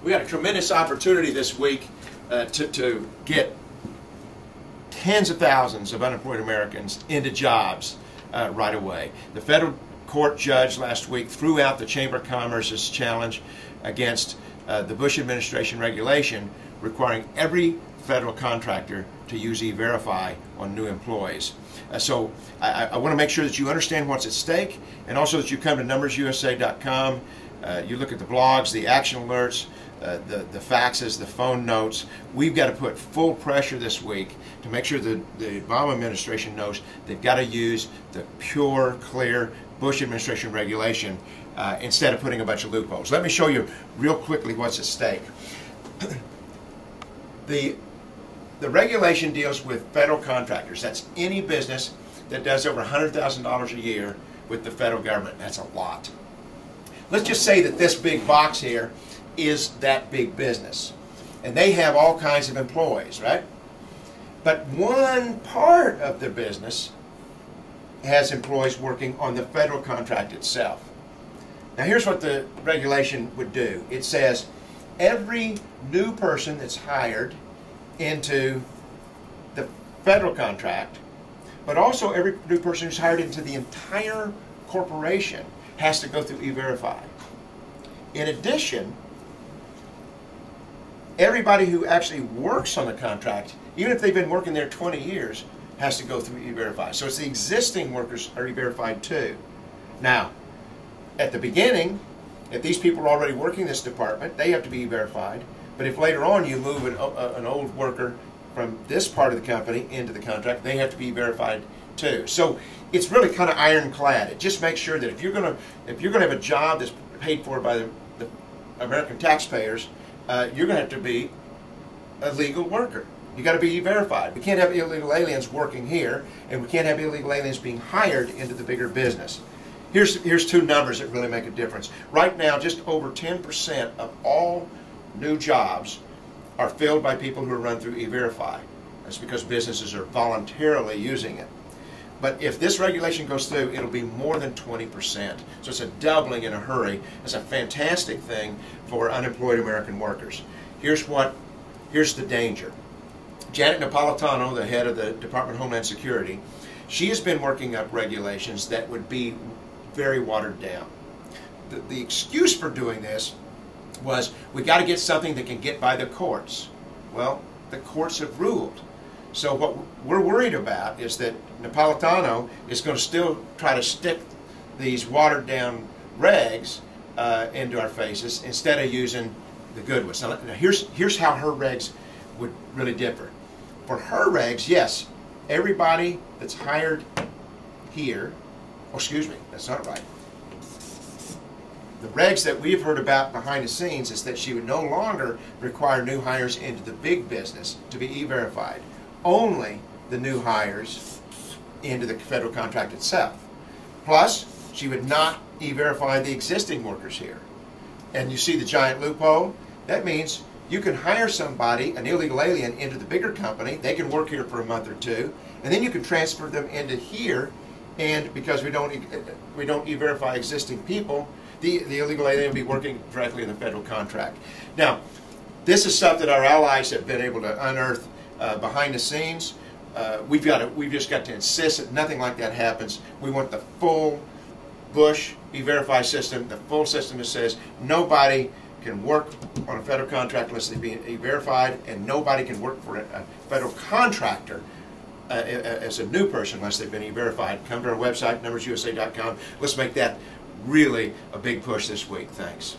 We got a tremendous opportunity this week to get tens of thousands of unemployed Americans into jobs right away. The federal court judge last week threw out the Chamber of Commerce's challenge against the Bush administration regulation requiring every federal contractor to use E-Verify on new employees. So I want to make sure that you understand what's at stake, and also that you come to NumbersUSA.com. You look at the blogs, the action alerts, the faxes, the phone notes. We've got to put full pressure this week to make sure that the Obama administration knows they've got to use the pure, clear Bush administration regulation instead of putting a bunch of loopholes. Let me show you real quickly what's at stake. The regulation deals with federal contractors. That's any business that does over $100,000 a year with the federal government. That's a lot. Let's just say that this big box here is that big business. And they have all kinds of employees, right? But one part of the business has employees working on the federal contract itself. Now here's what the regulation would do. It says every new person that's hired into the federal contract, but also every new person who's hired into the entire corporation has to go through E-Verify. In addition, everybody who actually works on the contract, even if they've been working there 20 years, has to go through E-Verify. So it's the existing workers are E-Verified too. Now, at the beginning, if these people are already working in this department, they have to be E-Verified. But if later on you move an old worker from this part of the company into the contract, they have to be verified too. So it's really kind of ironclad. It just makes sure that if you're going to have a job that's paid for by the American taxpayers, you're going to have to be a legal worker. You got to be E-Verified. We can't have illegal aliens working here, and we can't have illegal aliens being hired into the bigger business. Here's two numbers that really make a difference. Right now, just over 10% of all new jobs are filled by people who are run through E-Verify. That's because businesses are voluntarily using it. But if this regulation goes through, it'll be more than 20%. So it's a doubling in a hurry. It's a fantastic thing for unemployed American workers. Here's the danger. Janet Napolitano, the head of the Department of Homeland Security, she has been working up regulations that would be very watered down. The excuse for doing this was, we got to get something that can get by the courts. Well, the courts have ruled. So what we're worried about is that Napolitano is going to still try to stick these watered down regs into our faces instead of using the good ones. Now here's how her regs would really differ. For her regs, yes, everybody that's hired here, oh, excuse me, that's not right. The regs that we've heard about behind the scenes is that she would no longer require new hires into the big business to be E-Verified. Only the new hires into the federal contract itself. Plus, she would not E-Verify the existing workers here. And you see the giant loophole? That means you can hire somebody, an illegal alien, into the bigger company. They can work here for a month or two, and then you can transfer them into here. And because we don't E-Verify existing people, the illegal alien will be working directly in the federal contract. Now, this is stuff that our allies have been able to unearth behind the scenes. We've just got to insist that nothing like that happens. We want the full Bush E-Verify system, the full system that says nobody can work on a federal contract unless they be E-Verified, and nobody can work for a federal contractor as a new person unless they've been E-Verified. Come to our website, NumbersUSA.com. Let's make that really a big push this week. Thanks.